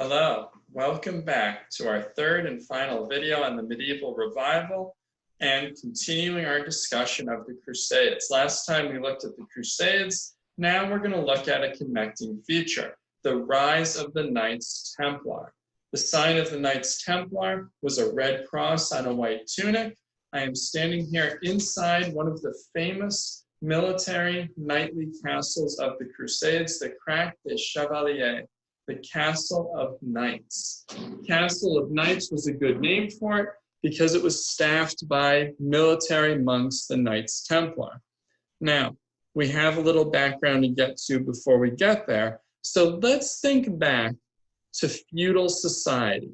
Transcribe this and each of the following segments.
Hello, welcome back to our third and final video on the medieval revival and continuing our discussion of the Crusades. Last time we looked at the Crusades, now we're going to look at a connecting feature, the rise of the Knights Templar. The sign of the Knights Templar was a red cross on a white tunic. I am standing here inside one of the famous military knightly castles of the Crusades, the Crac des Chevaliers, the Castle of Knights. Castle of Knights was a good name for it because it was staffed by military monks, the Knights Templar. Now, we have a little background to get to before we get there. So let's think back to feudal society,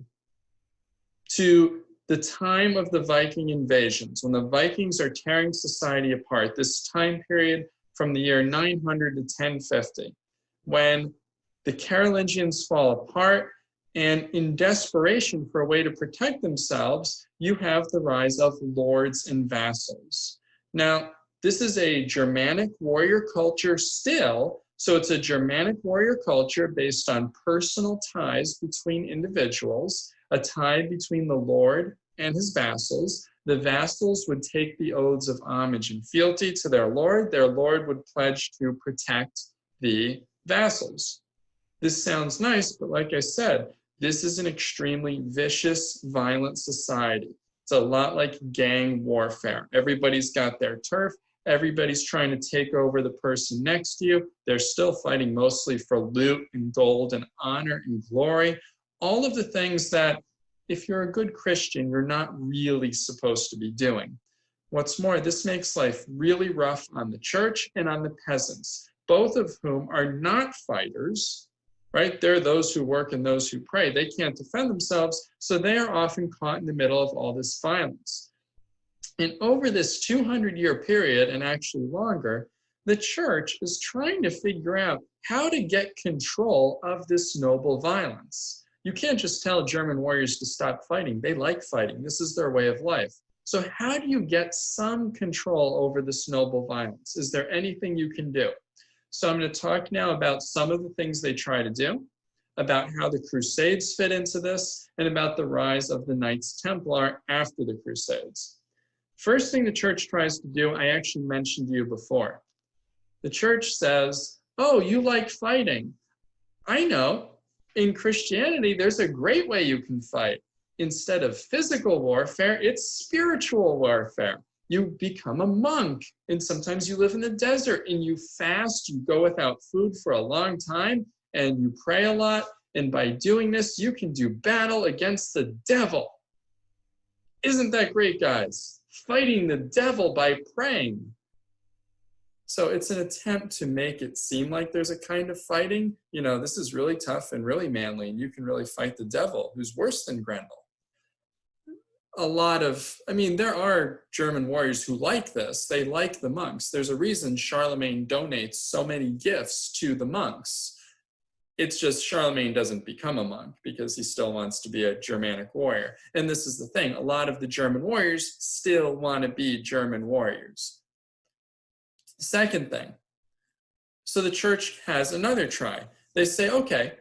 to the time of the Viking invasions, when the Vikings are tearing society apart, this time period from the year 900 to 1050, when the Carolingians fall apart, and in desperation for a way to protect themselves, you have the rise of lords and vassals. Now, this is a Germanic warrior culture still, so it's a Germanic warrior culture based on personal ties between individuals, a tie between the lord and his vassals. The vassals would take the oaths of homage and fealty to their lord would pledge to protect the vassals. This sounds nice, but like I said, this is an extremely vicious, violent society. It's a lot like gang warfare. Everybody's got their turf. Everybody's trying to take over the person next to you. They're still fighting mostly for loot and gold and honor and glory. All of the things that, if you're a good Christian, you're not really supposed to be doing. What's more, this makes life really rough on the church and on the peasants, both of whom are not fighters, right? They're those who work and those who pray. They can't defend themselves, so they are often caught in the middle of all this violence. And over this 200-year period, and actually longer, the church is trying to figure out how to get control of this noble violence. You can't just tell German warriors to stop fighting. They like fighting. This is their way of life. So how do you get some control over this noble violence? Is there anything you can do? So I'm going to talk now about some of the things they try to do, about how the Crusades fit into this, and about the rise of the Knights Templar after the Crusades. First thing the church tries to do, I actually mentioned to you before. The church says, oh, you like fighting. I know. In Christianity, there's a great way you can fight. Instead of physical warfare, it's spiritual warfare. You become a monk, and sometimes you live in the desert, and you fast, you go without food for a long time, and you pray a lot, and by doing this, you can do battle against the devil. Isn't that great, guys? Fighting the devil by praying. So it's an attempt to make it seem like there's a kind of fighting. You know, this is really tough and really manly, and you can really fight the devil, who's worse than Grendel. There are German warriors who like this. They like the monks. There's a reason Charlemagne donates so many gifts to the monks. It's just Charlemagne doesn't become a monk because he still wants to be a Germanic warrior. And this is the thing. A lot of the German warriors still want to be German warriors. Second thing. So the church has another try. They say, okay,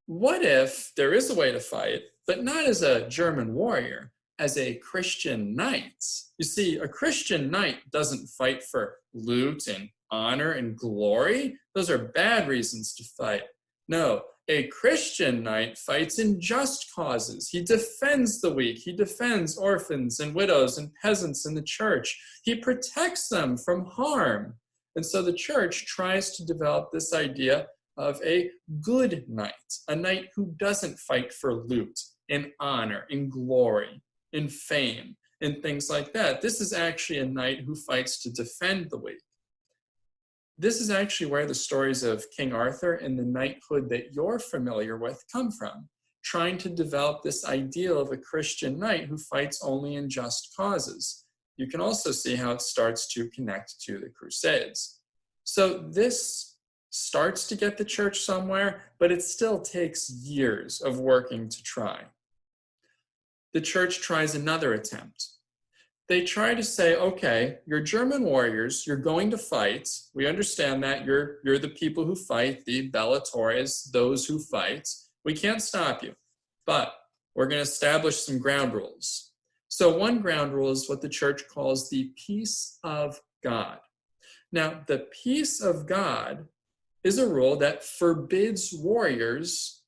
what if there is a way to fight, but not as a German warrior, as a Christian knight? You see, a Christian knight doesn't fight for loot and honor and glory. Those are bad reasons to fight. No, a Christian knight fights in just causes. He defends the weak. He defends orphans and widows and peasants in the church. He protects them from harm. And so the church tries to develop this idea of a good knight, a knight who doesn't fight for loot and honor and glory and fame and things like that. This is actually a knight who fights to defend the weak. This is actually where the stories of King Arthur and the knighthood that you're familiar with come from, trying to develop this ideal of a Christian knight who fights only in just causes. You can also see how it starts to connect to the Crusades. So this starts to get the church somewhere, but it still takes years of working to try. The church tries another attempt. They try to say, okay, you're German warriors, you're going to fight. We understand that you're the people who fight, the bellatores, those who fight. We can't stop you, but we're going to establish some ground rules. So one ground rule is what the church calls the peace of God. Now, the peace of God is a rule that forbids warriors,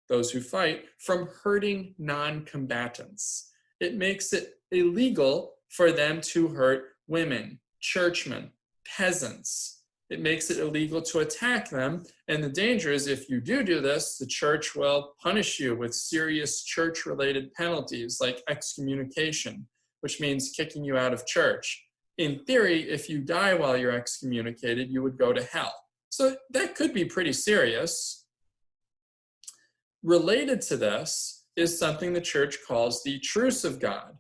those who fight, from hurting non-combatants. It makes it illegal for them to hurt women, churchmen, peasants. It makes it illegal to attack them. And the danger is if you do this, the church will punish you with serious church-related penalties like excommunication, which means kicking you out of church. In theory, if you die while you're excommunicated, you would go to hell. So that could be pretty serious. Related to this is something the church calls the truce of God.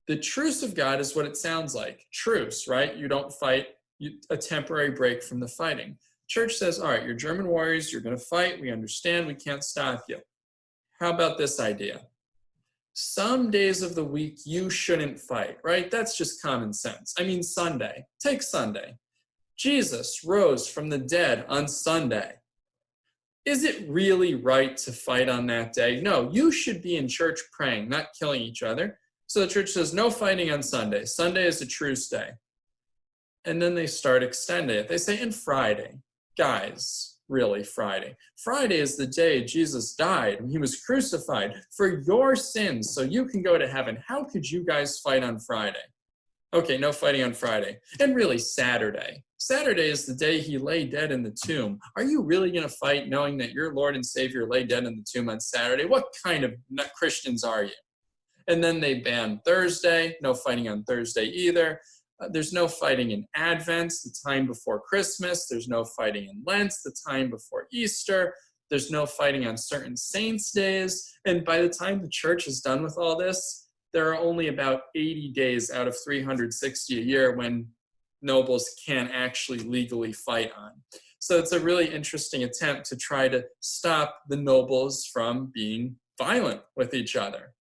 The truce of God is what it sounds like. Truce, right? You don't fight, a temporary break from the fighting. Church says, all right, you're German warriors, you're going to fight, we understand, we can't stop you. How about this idea? Some days of the week you shouldn't fight, right? That's just common sense. I mean, Sunday. Take Sunday. Jesus rose from the dead on Sunday. Is it really right to fight on that day? No, you should be in church praying, not killing each other. So the church says no fighting on Sunday. Sunday is a truce day. And then they start extending it. They say, and Friday. Guys, really, Friday. Friday is the day Jesus died and he was crucified for your sins so you can go to heaven. How could you guys fight on Friday? Okay, no fighting on Friday. And really, Saturday. Saturday is the day he lay dead in the tomb. Are you really going to fight knowing that your Lord and Savior lay dead in the tomb on Saturday? What kind of Christians are you? And then they ban Thursday. No fighting on Thursday either. There's no fighting in Advent, the time before Christmas. There's no fighting in Lent, the time before Easter. There's no fighting on certain saints' days. And by the time the church is done with all this, there are only about 80 days out of 360 a year when nobles can't actually legally fight on. So it's a really interesting attempt to try to stop the nobles from being violent with each other.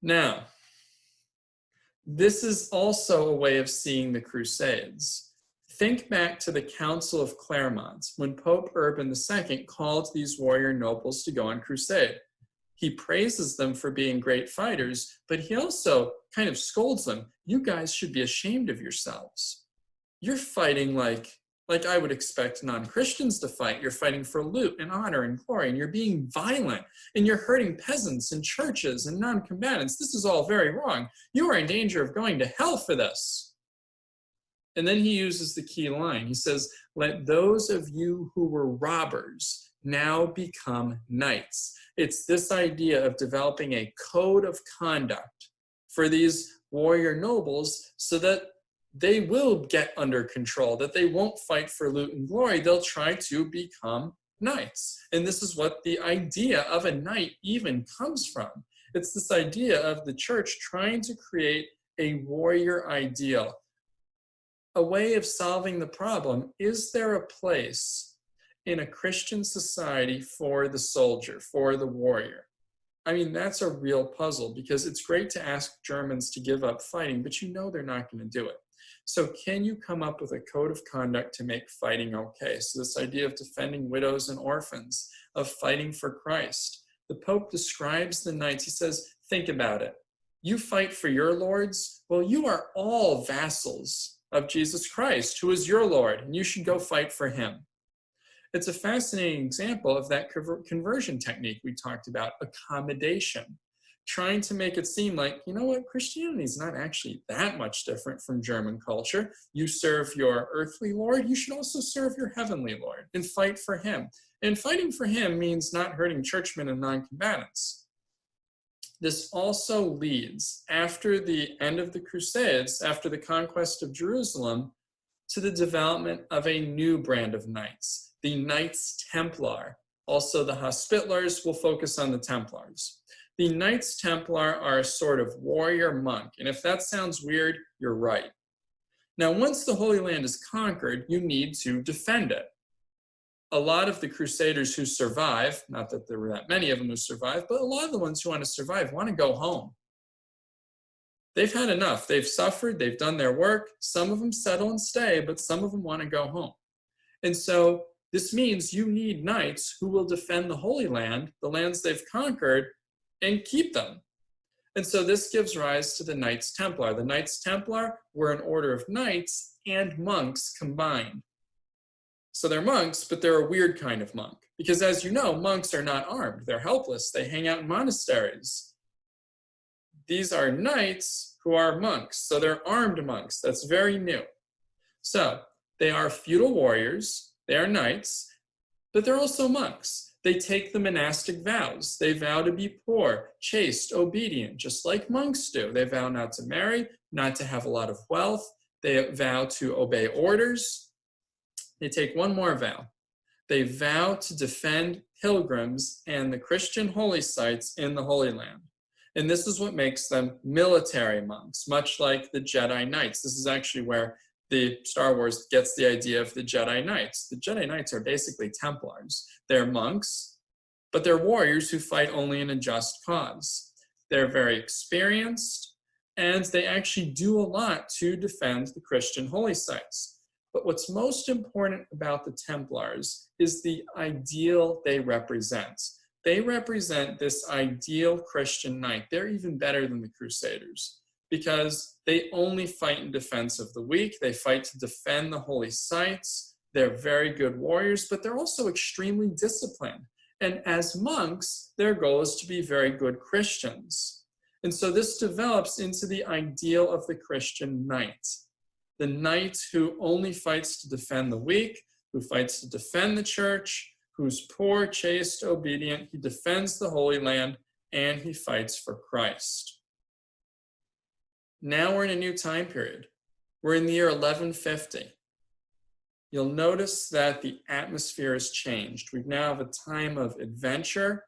Now, this is also a way of seeing the Crusades. Think back to the Council of Clermont, when Pope Urban II called these warrior nobles to go on crusade. He praises them for being great fighters, but he also kind of scolds them. You guys should be ashamed of yourselves. You're fighting like I would expect non-Christians to fight. You're fighting for loot and honor and glory, and you're being violent, and you're hurting peasants and churches and non-combatants. This is all very wrong. You are in danger of going to hell for this. And then he uses the key line. He says, let those of you who were robbers now become knights. It's this idea of developing a code of conduct for these warrior nobles so that they will get under control, that they won't fight for loot and glory. They'll try to become knights. And this is what the idea of a knight even comes from. It's this idea of the church trying to create a warrior ideal, a way of solving the problem. Is there a place in a Christian society for the soldier, for the warrior? I mean, that's a real puzzle, because it's great to ask Germans to give up fighting, but you know they're not going to do it. So can you come up with a code of conduct to make fighting okay? So this idea of defending widows and orphans, of fighting for Christ. The Pope describes the knights. He says, think about it. You fight for your lords? Well, you are all vassals of Jesus Christ, who is your Lord, and you should go fight for him. It's a fascinating example of that conversion technique we talked about, accommodation. Trying to make it seem like, you know what, Christianity is not actually that much different from German culture. You serve your earthly Lord, you should also serve your heavenly Lord and fight for him. And fighting for him means not hurting churchmen and non-combatants. This also leads, after the end of the Crusades, after the conquest of Jerusalem, to the development of a new brand of knights, the Knights Templar. Also, the Hospitallers will focus on the Templars. The Knights Templar are a sort of warrior monk, and if that sounds weird, you're right. Now, once the Holy Land is conquered, you need to defend it. A lot of the Crusaders who survive, not that there were that many of them who survived, but a lot of the ones who want to survive want to go home. They've had enough. They've suffered. They've done their work. Some of them settle and stay, but some of them want to go home. And so This means you need knights who will defend the Holy Land, the lands they've conquered, and keep them. And so this gives rise to the Knights Templar. The Knights Templar were an order of knights and monks combined. So they're monks, but they're a weird kind of monk. Because as you know, monks are not armed. They're helpless. They hang out in monasteries. These are knights who are monks. So they're armed monks. That's very new. So they are feudal warriors. They are knights, but they're also monks. They take the monastic vows. They vow to be poor, chaste, obedient, just like monks do. They vow not to marry, not to have a lot of wealth. They vow to obey orders. They take one more vow. They vow to defend pilgrims and the Christian holy sites in the Holy Land. And this is what makes them military monks, much like the Jedi Knights. This is actually where the Star Wars gets the idea of the Jedi Knights. The Jedi Knights are basically Templars. They're monks, but they're warriors who fight only in a just cause. They're very experienced, and they actually do a lot to defend the Christian holy sites. But what's most important about the Templars is the ideal they represent. They represent this ideal Christian knight. They're even better than the Crusaders because they only fight in defense of the weak. They fight to defend the holy sites. They're very good warriors, but they're also extremely disciplined. And as monks, their goal is to be very good Christians. And so this develops into the ideal of the Christian knight. The knight who only fights to defend the weak, who fights to defend the church, who's poor, chaste, obedient. He defends the Holy Land, and he fights for Christ. Now we're in a new time period. We're in the year 1150. You'll notice that the atmosphere has changed. We now have a time of adventure,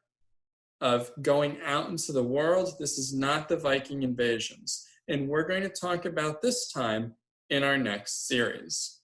of going out into the world. This is not the Viking invasions. And we're going to talk about this time in our next series.